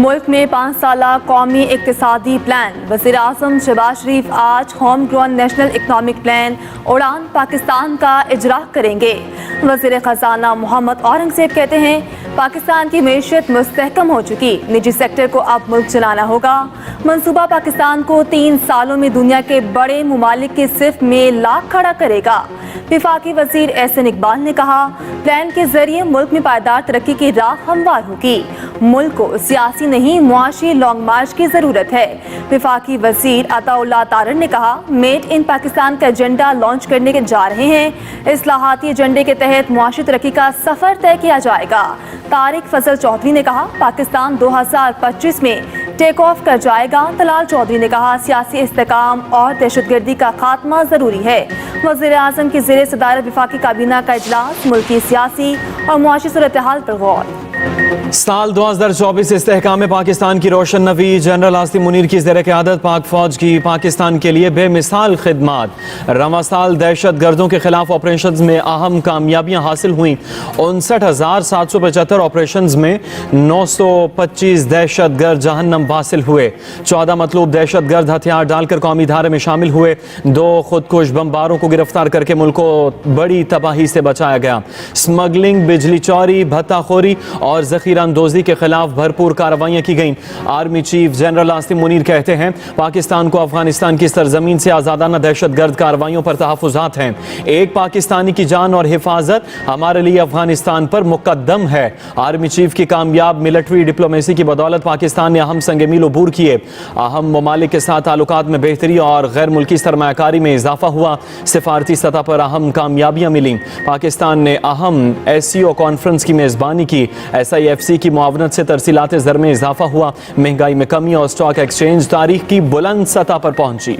मुल्क में 5 साला कौमी इक्तिसादी प्लान। वज़ीर आज़म शहबाज शरीफ आज home grown national economic plan उड़ान पाकिस्तान का इजरा करेंगे। वज़ीर ख़जाना मोहम्मद औरंगज़ेब कहते हैं पाकिस्तान की मईशत मुस्तहकम हो चुकी, निजी सेक्टर को अब मुल्क चलाना होगा। मंसूबा पाकिस्तान को 3 सालों में दुनिया के बड़े मुमालिक की सिर्फ में लाख खड़ा करेगा। वफाकी वज़ीर एहसन इकबाल ने कहा प्लान के जरिए मुल्क में पायदार तरक्की की राह हमवार होगी। मुल्क को सियासी नहीं मुआशी लॉन्ग मार्च की ज़रूरत है। वफाकी वज़ीर अताउल्लाह तारड़ ने कहा मेड इन पाकिस्तान का एजेंडा लॉन्च करने के जा रहे हैं। इस्लाहाती एजेंडे के तहत मुआशी तरक्की का सफ़र तय किया जाएगा। तारिक फजल चौधरी ने कहा पाकिस्तान 2025 में टेक ऑफ कर जाएगा। तलाल चौधरी ने कहा सियासी इस्तेकाम और दहशतगर्दी का खात्मा ज़रूरी है। वज़ीर आज़म की ज़ेरे सदारत वफाकी काबीना का इजलास, मुल्की सियासी और मुआशी सूरत हाल पर गौर। साल 2024 इस्तेहकाम पाकिस्तान की रोशन नवी। जनरल आसिम मुनीर की ज़ेर क़यादत पाक फ़ौज की पाकिस्तान के लिए बेमिसाल खिदमात। रवां साल दहशत गर्दों के खिलाफ ऑपरेशंस में अहम कामयाबियाँ हासिल हुई। 59,775 ऑपरेशंस में 925 दहशत गर्द जहन्नम वासिल हुए। 14 मतलूब दहशत गर्द हथियार डालकर कौमी धारे में शामिल हुए। 2 खुदकुश बमबारों को गिरफ्तार करके मुल्क को बड़ी तबाही से बचाया गया। स्मगलिंग, बिजली चोरी, भत्ताखोरी और ज़ख़ीरा अंदोज़ी के खिलाफ भरपूर कार्रवाइयाँ की गईं। Army chief general Asim Munir कहते हैं पाकिस्तान को अफगानिस्तान की सरजमीन से आज़ादाना दहशत गर्द कार्रवाइयों पर तहफ़्फ़ुज़ात हैं। एक पाकिस्तानी की जान और हिफाजत हमारे लिए अफगानिस्तान पर मुक़द्दम है। आर्मी चीफ की कामयाब मिलिट्री डिप्लोमेसी की बदौलत पाकिस्तान ने अहम संग मील अबूर किए। अहम ममालिक के साथ ताल्लुकात में बेहतरी और गैर मुल्की सरमायाकारी में इजाफा हुआ। सिफारती सतह पर अहम कामयाबियाँ मिलीं। पाकिस्तान ने अहम SCO कॉन्फ्रेंस की मेज़बानी की। SIFC की मुआवनत से तरसीलात ज़र में इजाफा हुआ। महंगाई में कमी और स्टॉक एक्सचेंज तारीख की बुलंद सतह पर पहुंची।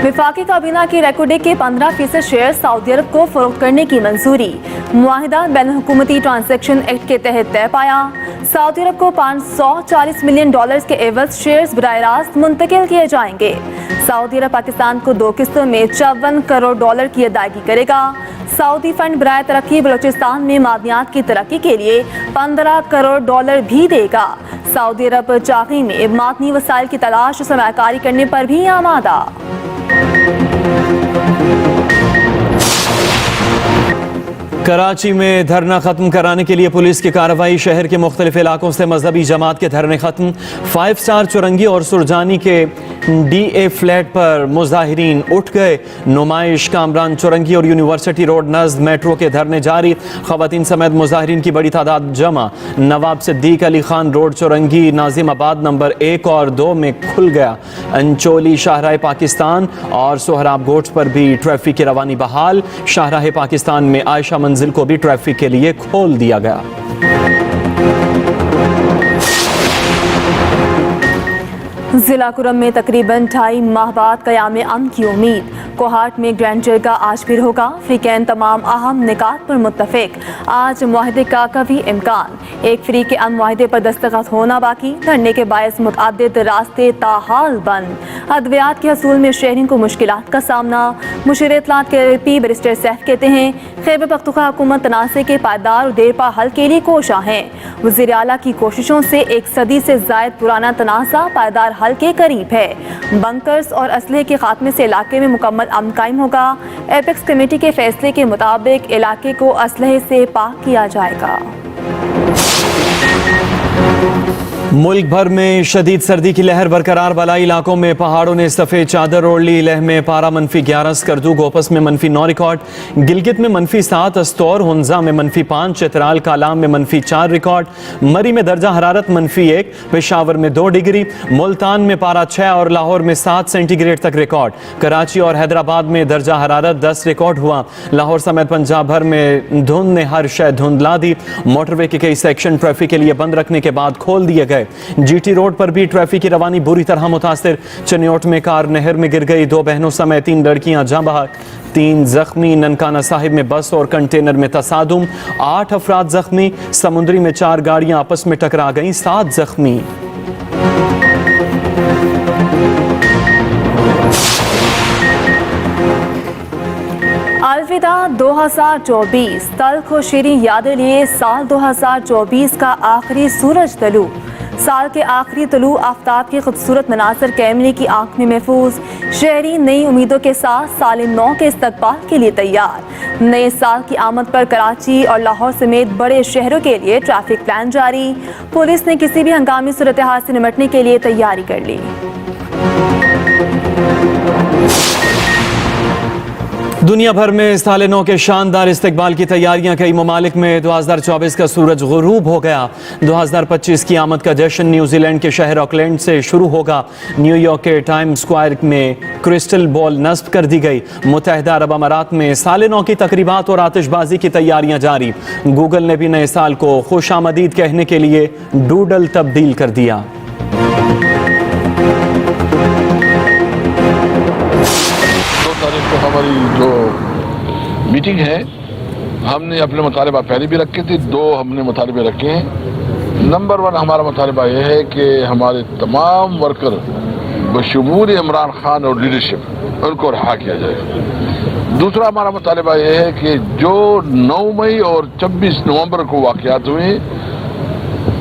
वफाकी काबीना की रेकोडे के 15% शेयर सऊदी अरब को फरोख्त करने की मंजूरी। मुआहिदा बैनुल हुकूमती ट्रांजैक्शन एक्ट के तहत तय पाया। सऊदी अरब को $540 मिलियन के एवज शेयर्स बराह रास्त मुंतकिल किए जाएंगे। सऊदी अरब पाकिस्तान को 2 किस्तों में $54 करोड़ की अदायगी करेगा। सऊदी फंड बराए तरक्की बलोचिस्तान में मादनियात की तरक्की के लिए $15 करोड़ भी देगा। सऊदी अरब चाकी में मादनी वसाइल की तलाश और सरमायाकारी करने पर भी आमादा। कराची में धरना खत्म कराने के लिए पुलिस की कार्रवाई। शहर के मुख्तलिफ इलाकों से मजहबी जमात के धरने खत्म। 5 स्टार चुरंगी और सुरजानी के DA फ्लैट पर मुजाहिरीन उठ गए। नुमाइश, कामरान चुरंगी और यूनिवर्सिटी रोड नज़द मेट्रो के धरने जारी। खवातीन समेत मुजाहिरीन की बड़ी तादाद जमा। नवाब सिद्दीक अली खान रोड चुरंगी नाजिमाबाद नंबर 1 और 2 में खुल गया। अंचोली, शाहराह पाकिस्तान और सोहराब गोट्स पर भी ट्रैफिक की रवानी बहाल। शाहराह पाकिस्तान में आयशा मंजिल को भी ट्रैफिक के लिए खोल दिया गया। जिला कुरम में तकरीबन 2.5 माह बाद क़याम अमन की उम्मीद। कोहाट में ग्रैंड जरगा आज फिर होगा। फ्रीकैन तमाम अहम निकात पर मुत्तफिक। आज मुआहदे का कभी इम्कान। एक फ्री के अमन मुआहदे पर दस्तखत होना बाकी। धरने के बायस मुतअद्दिद रास्ते ताहाल बंद। अद्वियात के हसूल में शहरियों को मुश्किलात का सामना। मुशीर इत्तलात के LP बैरिस्टर सैफ कहते हैं खैबर पख्तूनख्वा हुकूमत तनाज़े के पायदार और देरपा हल के लिए कोशा है। वज़ीर आला की कोशिशों से 1 सदी से ज़ायद पुराना तनाज़ा पायदार हल के करीब है। बंकर्स और असलहे के खात्मे से इलाके में मुकम्मल अमन कायम होगा। एपेक्स कमेटी के फैसले के मुताबिक इलाके को असलहे से पाक किया जाएगा। मुल्क भर में शदीद सर्दी की लहर बरकरार। बलाई इलाकों में पहाड़ों ने सफ़ेद चादर ओढ़ ली। लेह में पारा -11, स्कर्दू गोपस में -9 रिकॉर्ड। गिलगित में -7, अस्तौर हुंजा में -5, चित्राल कालाम में -4 रिकॉर्ड। मरी में दर्जा हरारत -1, पेशावर में 2 डिग्री, मुल्तान में पारा 6 और लाहौर में 7 सेंटीग्रेड तक रिकॉर्ड। कराची और हैदराबाद में दर्जा हरारत 10 रिकॉर्ड हुआ। लाहौर समेत पंजाब भर में धुंध ने हर शय धुंधला दी। मोटरवे के कई सेक्शन ट्रैफिक के लिए बंद रखने के बाद खोल दिए गए। GT रोड पर भी ट्रैफिक की रवानी बुरी तरह मुतासिर। चनियोट में कार नहर में गिर गई। 2 बहनों समेत 3 लड़कियां जाँ बहक, 3 जख्मी। ननकाना साहिब में बस और कंटेनर में तसादुम, 8 अफराद जख्मी। समुद्री में 4 गाड़ियां आपस में टकरा गईं, 7 जख्मी। अलविदा 2024 तल्ख और शीरीं यादें लिए साल 2024 का आखिरी सूरज तलू। साल के आखिरी तलू आफ्ताब के खूबसूरत मनासर कैमरे की आंख में महफूज। शहरी नई उम्मीदों के साथ साल नौ के इस्तकबाल के लिए तैयार। नए साल की आमद पर कराची और लाहौर समेत बड़े शहरों के लिए ट्रैफिक प्लान जारी। पुलिस ने किसी भी हंगामी सूरत हाल से निपटने के लिए तैयारी कर ली। दुनिया भर में साल नौ के शानदार इस्तकबाल की तैयारियां। कई ममालिक में 2024 का सूरज गुरूब हो गया। 2025 की आमद का जश्न न्यूजीलैंड के शहर ऑकलैंड से शुरू होगा। न्यूयॉर्क के टाइम स्क्वायर में क्रिस्टल बॉल नस्ब कर दी गई। मुत्तहिदा अरब अमारात में साल नौ की तकरीबात और आतिशबाजी की तैयारियां जारी। गूगल ने भी नए साल को खुशामदीद कहने के लिए डूडल तब्दील कर दिया। तो हमारी जो मीटिंग है, हमने अपने मुतालिबा पहले भी रखे थे, दो हमने मुतालिबे रखे हैं। नंबर 1 हमारा मुतालिबा यह है कि हमारे तमाम वर्कर बशमूल इमरान खान और लीडरशिप उनको रहा किया जाए। दूसरा हमारा मुतालिबा यह है कि जो 9 मई और 26 नवंबर को वाक़यात हुए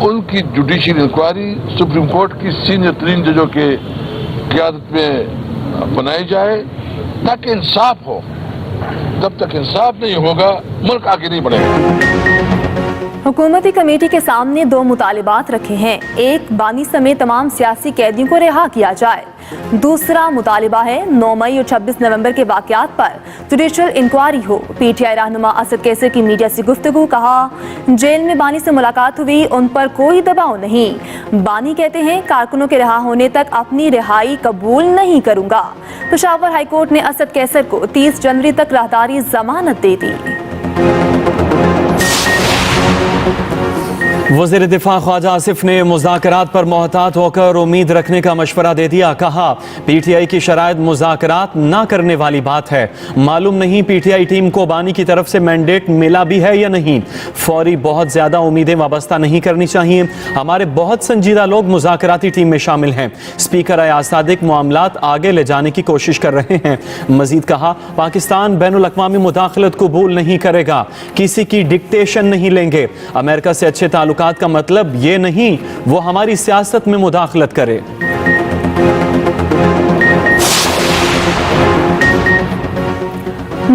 उनकी जुडिशल इंक्वायरी सुप्रीम कोर्ट की सीनियर तरीन जजों के क़यादत में बनाई जाए ताकि इंसाफ हो। जब तक इंसाफ नहीं होगा मुल्क आगे नहीं बढ़ेगा। हुकूमती कमेटी के सामने 2 मुतालिबात रखे हैं। एक, बानी समेत तमाम सियासी कैदियों को रिहा किया जाए। दूसरा मुतालिबा है 9 मई और 26 नवंबर के वाक़यात पर जुडिशल इंक्वायरी हो। पीटीआई रहनुमा असद कैसर की मीडिया से गुफ्तगू। कहा, जेल में बानी से मुलाकात हुई, उन पर कोई दबाव नहीं। बानी कहते हैं कारकुनों के रिहा होने तक अपनी रिहाई कबूल नहीं करूंगा। पेशावर हाई कोर्ट ने असद कैसर को 30 जनवरी तक राहदारी जमानत दे दी। वज़ीर दिफा ख्वाजा आसिफ ने मुज़ाकरात पर मोहतात होकर उम्मीद रखने का मशवरा दे दिया। कहा, पीटीआई की शराइत मुज़ाकरात ना करने वाली बात है। मालूम नहीं पीटीआई टीम को बानी की तरफ से मैंडेट मिला भी है या नहीं। फौरी बहुत ज़्यादा उम्मीदें वाबस्ता नहीं करनी चाहिए। हमारे बहुत संजीदा लोग मुज़ाकराती टीम में शामिल हैं। स्पीकर अयाज सादिक मामलात आगे ले जाने की कोशिश कर रहे हैं। मजीद कहा, पाकिस्तान बैनुल अक़वामी मुदाखलत कबूल नहीं करेगा, किसी की डिक्टेशन नहीं लेंगे। अमेरिका से अच्छे ताल्लुकात का मतलब ये नहीं वो हमारी सियासत में मुदाखलत करे।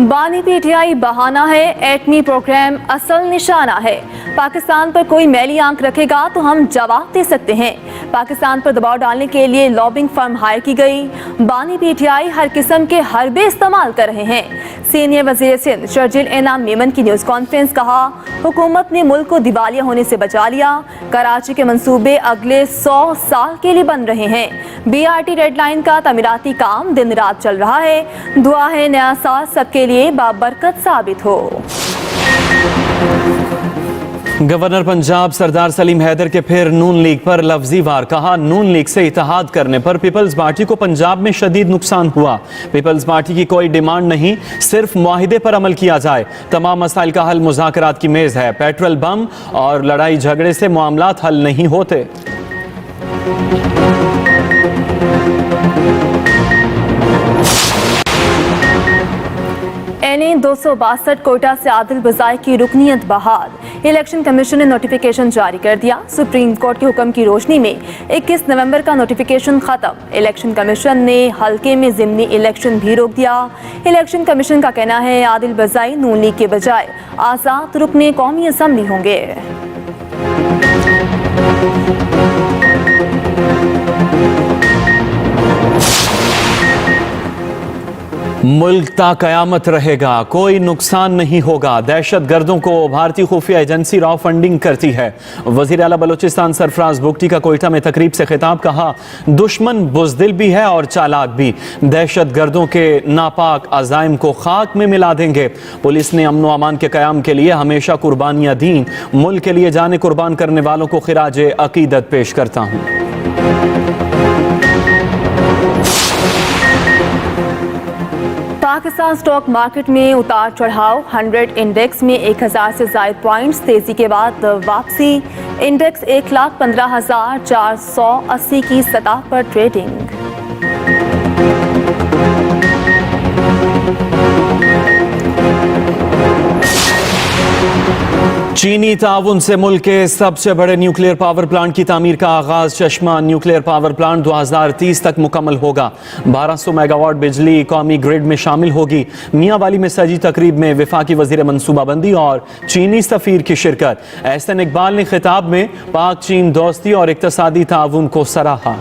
बानी पीटीआई बहाना है, एटमी प्रोग्राम असल निशाना है। पाकिस्तान पर कोई मैली आंख रखेगा तो हम जवाब दे सकते हैं। पाकिस्तान पर दबाव डालने के लिए लॉबिंग फर्म हायर की गई। बानी पीटीआई हर किस्म के हरबे इस्तेमाल कर रहे हैं। सीनियर वज़ीर सिंध शर्जील एनाम मेमन की न्यूज़ कॉन्फ्रेंस। कहा, हुकूमत ने मुल्क को दिवालिया होने से बचा लिया। कराची के मंसूबे अगले 100 साल के लिए बन रहे हैं। BRT रेड लाइन का तमीराती काम दिन रात चल रहा है। दुआ है नया साल सबके लिए बाबरकत साबित हो। गवर्नर पंजाब सरदार सलीम हैदर के फिर नून लीग पर लफ्जी वार। कहा, नून लीग से इत्तेहाद करने पर पीपल्स पार्टी को पंजाब में शदीद नुकसान हुआ। पीपल्स पार्टी की कोई डिमांड नहीं, सिर्फ मुआहिदे पर अमल किया जाए। तमाम मसाइल का हल मुज़ाकरात की मेज है। पेट्रोल बम और लड़ाई झगड़े से मामलात हल नहीं होते। NA 262 कोटा से आदिल बजाई की रुकनियत बहाल। इलेक्शन कमीशन ने नोटिफिकेशन जारी कर दिया। सुप्रीम कोर्ट के हुक्म की रोशनी में 21 नवंबर का नोटिफिकेशन खत्म। इलेक्शन कमीशन ने हल्के में ज़िमनी इलेक्शन भी रोक दिया। इलेक्शन कमीशन का कहना है आदिल बजाई नून लीग के बजाय आज़ाद रुकने कौमी असम्बली होंगे। मुल्क ता कयामत रहेगा, कोई नुकसान नहीं होगा। दहशत गर्दों को भारतीय खुफिया एजेंसी रॉ फंडिंग करती है। वजीर आला बलूचिस्तान सरफराज बुगटी का कोयटा में तकरीब से खिताब। कहा, दुश्मन बुजदिल भी है और चालाक भी। दहशत गर्दों के नापाक अज़ाइम को खाक में मिला देंगे। पुलिस ने अमन व अमान के क़याम के लिए हमेशा कुर्बानियाँ दी। मुल्क के लिए जाने कुर्बान करने वालों को खिराजे अकीदत पेश करता हूँ। पाकिस्तान स्टॉक मार्केट में उतार चढ़ाव। 100 इंडेक्स में 1000 से ज़ायद पॉइंट्स तेजी के बाद वापसी। इंडेक्स 1,15,480 की सतह पर ट्रेडिंग। चीनी ताउन से मुल्क के सबसे बड़े न्यूक्लियर पावर प्लांट की तामीर का आगाज। चश्मा न्यूक्लियर पावर प्लांट 2030 तक मुकम्मल होगा। 1200 मेगावाट बिजली कौमी ग्रिड में शामिल होगी। मियाँ वाली में सजी तकरीब में वफाकी वजीर मनसूबाबंदी और चीनी सफीर की शिरकत। एहसन इकबाल ने खिताब में पाक चीन दोस्ती और इक्तसादी ताउन को सराहा।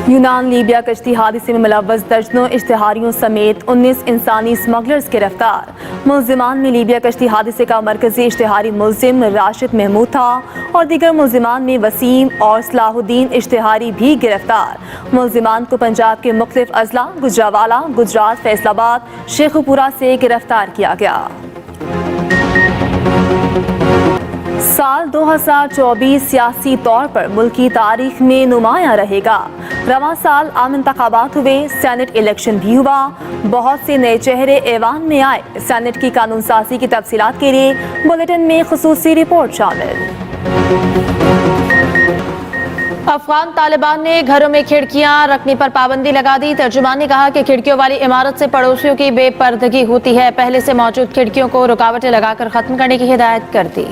यूनान लीबिया कश्ती हादसे में मुलव्वस दर्जनों इश्तिहारियों समेत 19 इंसानी स्मगलर्स गिरफ्तार। मुल्जिमान में लीबिया कश्ती हादसे का मरकजी इश्तिहारी मुल्जिम राशिद महमूद था और दीगर मुल्जिमान में वसीम और सलाहुद्दीन इश्तिहारी भी गिरफ्तार। मुल्जिमान को पंजाब के मुख्तलिफ अजला गुजरावाला, गुजरात, फैसलाबाद, शेखुपुरा से गिरफ्तार किया गया। साल 2024 सियासी तौर पर मुल्क की तारीख में नुमाया रहेगा। रवां साल आम इंतखाबात हुए, सेनेट इलेक्शन भी हुआ। बहुत से नए चेहरे ऐवान में आए। सेनेट की कानून साजी की तफसीलात के लिए बुलेटिन में खुसूसी रिपोर्ट शामिल। अफगान तालिबान ने घरों में खिड़कियां रखने पर पाबंदी लगा दी। तर्जुमान ने कहा कि खिड़कियों वाली इमारत से पड़ोसियों की बेपर्दगी होती है। पहले से मौजूद खिड़कियों को रुकावटें लगाकर खत्म करने की हिदायत कर दी।